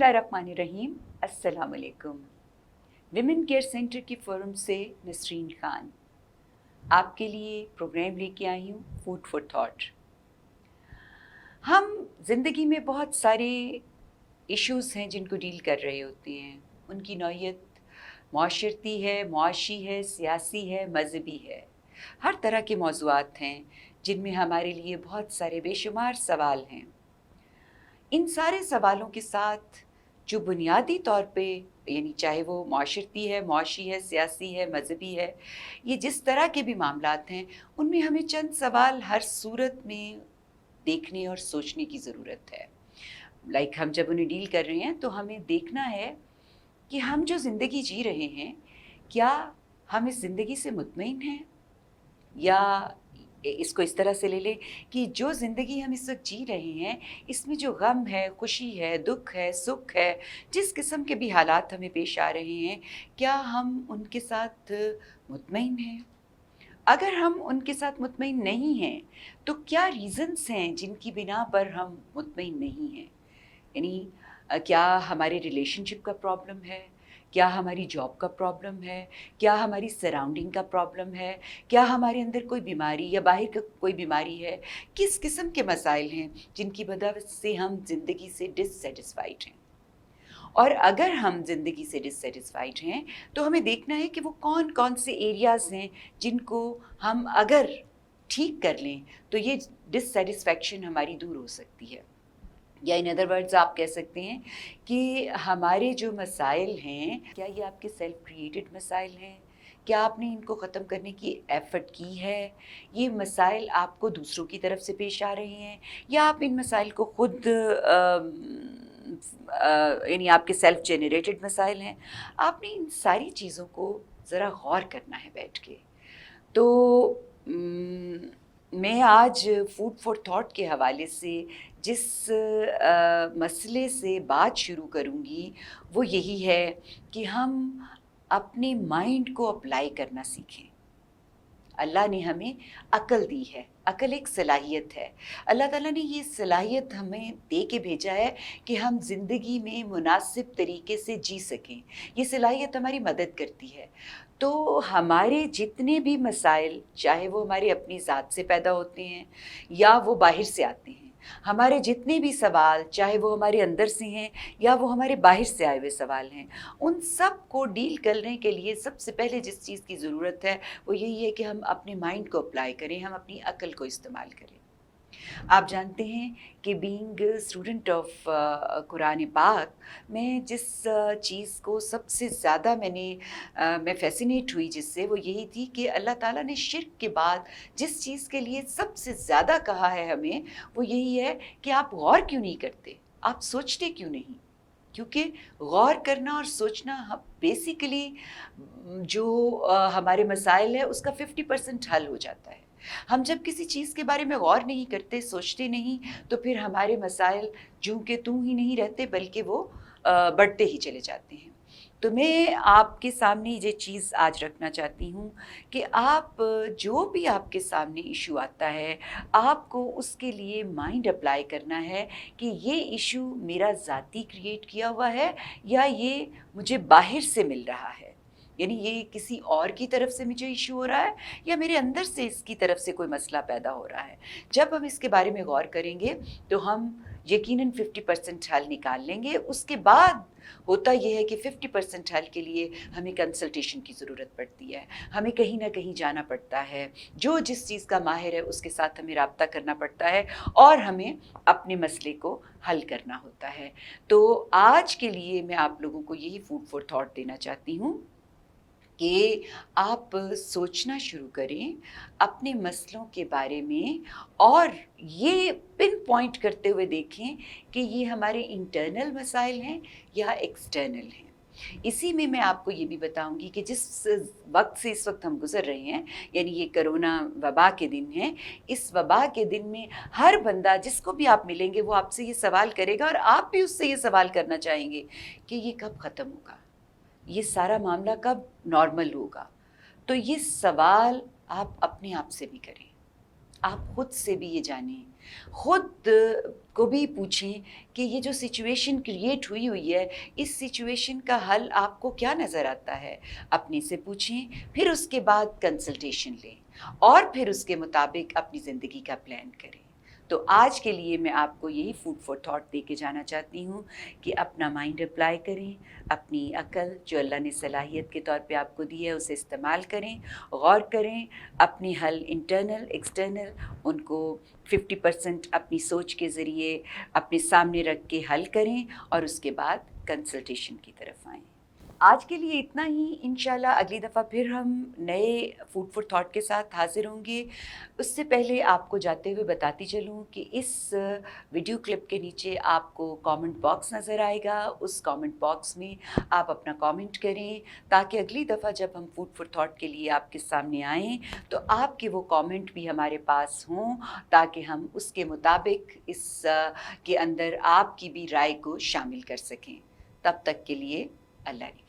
बिस्मिल्लाहिर्रहमानिर्रहीम। अस्सलाम वालेकुम। विमेन केयर सेंटर की फर्म से नसरीन खान आपके लिए प्रोग्राम लेके आई हूँ, फूड फॉर थॉट। हम ज़िंदगी में बहुत सारे इश्यूज़ हैं जिनको डील कर रहे होते हैं। उनकी नौइयत माशरती है, मुआशी है, सियासी है, मज़हबी है। हर तरह के मौज़ूआत हैं जिनमें हमारे लिए बहुत सारे बेशुमार सवाल हैं। इन सारे सवालों के साथ जो बुनियादी तौर पे, यानी चाहे वो माशरती है, मुआशी है, सियासी है, मज़हबी है, ये जिस तरह के भी मामलात हैं, उनमें हमें चंद सवाल हर सूरत में देखने और सोचने की ज़रूरत है। हम जब उन्हें डील कर रहे हैं तो हमें देखना है कि हम जो ज़िंदगी जी रहे हैं, क्या हम इस ज़िंदगी से मुतमईन हैं, या इसको इस तरह से ले लें कि जो ज़िंदगी हम इस वक्त जी रहे हैं, इसमें जो गम है, खुशी है, दुख है, सुख है, जिस किस्म के भी हालात हमें पेश आ रहे हैं, क्या हम उनके साथ मुतमईन हैं? अगर हम उनके साथ मुतमईन नहीं हैं, तो क्या रीज़न्स हैं जिनकी बिना पर हम मुतमईन नहीं हैं? यानी क्या हमारे रिलेशनशिप का प्रॉब्लम है? क्या हमारी जॉब का प्रॉब्लम है? क्या हमारी सराउंडिंग का प्रॉब्लम है? क्या हमारे अंदर कोई बीमारी या बाहर का कोई बीमारी है? किस किस्म के मसाइल हैं जिनकी वजह से हम ज़िंदगी से डिससैटिस्फाइड हैं? और अगर हम ज़िंदगी से डिससैटिस्फाइड हैं, तो हमें देखना है कि वो कौन कौन से एरियाज़ हैं जिनको हम अगर ठीक कर लें तो ये डिससैटिस्फैक्शन हमारी दूर हो सकती है। या इन अदर वर्ड्स आप कह सकते हैं कि हमारे जो मसाइल हैं, क्या ये आपके सेल्फ क्रिएटेड मसाइल हैं? क्या आपने इनको ख़त्म करने की एफ़र्ट की है? ये मसाइल आपको दूसरों की तरफ से पेश आ रहे हैं, या आप इन मसाइल को ख़ुद यानी आपके सेल्फ जनरेटेड मसाइल हैं? आपने इन सारी चीज़ों को ज़रा गौर करना है बैठ के। तो मैं आज फूड फॉर थॉट के हवाले से जिस मसले से बात शुरू करूँगी, वो यही है कि हम अपने माइंड को अप्लाई करना सीखें। अल्लाह ने हमें अक़ल दी है, अक़ल एक सलाहियत है। अल्लाह ताला ने ये सलाहियत हमें दे के भेजा है कि हम ज़िंदगी में मुनासिब तरीके से जी सकें। ये सलाहियत हमारी मदद करती है। तो हमारे जितने भी मसाइल, चाहे वो हमारी अपनी ज़ात से पैदा होते हैं या वो बाहर से आते हैं, हमारे जितने भी सवाल, चाहे वो हमारे अंदर से हैं या वो हमारे बाहर से आए हुए सवाल हैं, उन सब को डील करने के लिए सबसे पहले जिस चीज़ की ज़रूरत है, वो यही है कि हम अपने माइंड को अप्लाई करें, हम अपनी अक़ल को इस्तेमाल करें। आप जानते हैं कि बीइंग स्टूडेंट ऑफ कुरान पाक, मैं जिस चीज़ को सबसे ज़्यादा मैं फ़ैसिनेट हुई जिससे, वो यही थी कि अल्लाह ताला ने शिर्क के बाद जिस चीज़ के लिए सबसे ज़्यादा कहा है हमें, वो यही है कि आप गौर क्यों नहीं करते, आप सोचते क्यों नहीं? क्योंकि गौर करना और सोचना बेसिकली जो हमारे मसाइल है उसका 50% हल हो जाता है। हम जब किसी चीज़ के बारे में गौर नहीं करते, सोचते नहीं, तो फिर हमारे मसाइल जूं के तूं ही नहीं रहते, बल्कि वो बढ़ते ही चले जाते हैं। तो मैं आपके सामने ये चीज़ आज रखना चाहती हूँ कि आप जो भी आपके सामने इशू आता है, आपको उसके लिए माइंड अप्लाई करना है कि ये इशू मेरा ज़ाती क्रिएट किया हुआ है या ये मुझे बाहर से मिल रहा है। यानी ये किसी और की तरफ से मुझे इशू हो रहा है या मेरे अंदर से इसकी तरफ से कोई मसला पैदा हो रहा है। जब हम इसके बारे में गौर करेंगे तो हम यकीनन 50% हल निकाल लेंगे। उसके बाद होता ये है कि 50% हल के लिए हमें कंसल्टेशन की ज़रूरत पड़ती है, हमें कहीं ना कहीं जाना पड़ता है, जो जिस चीज़ का माहिर है उसके साथ हमें राब्ता करना पड़ता है और हमें अपने मसले को हल करना होता है। तो आज के लिए मैं आप लोगों को यही फूड फॉर थॉट देना चाहती हूँ कि आप सोचना शुरू करें अपने मसलों के बारे में और ये पिन पॉइंट करते हुए देखें कि ये हमारे इंटरनल मसाइल हैं या एक्सटर्नल हैं। इसी में मैं आपको ये भी बताऊंगी कि जिस वक्त से इस वक्त हम गुज़र रहे हैं, यानी ये कोरोना वबा के दिन हैं, इस वबा के दिन में हर बंदा जिसको भी आप मिलेंगे वो आपसे ये सवाल करेगा और आप भी उससे ये सवाल करना चाहेंगे कि ये कब ख़त्म होगा, ये सारा मामला कब नॉर्मल होगा। तो ये सवाल आप अपने आप से भी करें। आप खुद से भी ये जानें, खुद को भी पूछें कि ये जो सिचुएशन क्रिएट हुई है, इस सिचुएशन का हल आपको क्या नज़र आता है? अपने से पूछें, फिर उसके बाद कंसल्टेशन लें और फिर उसके मुताबिक अपनी ज़िंदगी का प्लान करें। तो आज के लिए मैं आपको यही फूड फॉर थॉट दे के जाना चाहती हूँ कि अपना माइंड अप्लाई करें, अपनी अकल जो अल्लाह ने सलाहियत के तौर पे आपको दी है उसे इस्तेमाल करें, गौर करें, अपने हल इंटरनल, एक्सटर्नल उनको 50% अपनी सोच के ज़रिए अपने सामने रख के हल करें और उसके बाद कंसल्टेशन की तरफ आएँ। आज के लिए इतना ही, इंशाल्लाह अगली दफ़ा फिर हम नए फूड फॉर थॉट के साथ हाज़िर होंगे। उससे पहले आपको जाते हुए बताती चलूँ कि इस वीडियो क्लिप के नीचे आपको कमेंट बॉक्स नज़र आएगा, उस कमेंट बॉक्स में आप अपना कमेंट करें ताकि अगली दफ़ा जब हम फूड फॉर थॉट के लिए आपके सामने आएँ तो आपके वो कमेंट भी हमारे पास हों ताकि हम उसके मुताबिक इस के अंदर आपकी भी राय को शामिल कर सकें। तब तक के लिए अल्लाह ने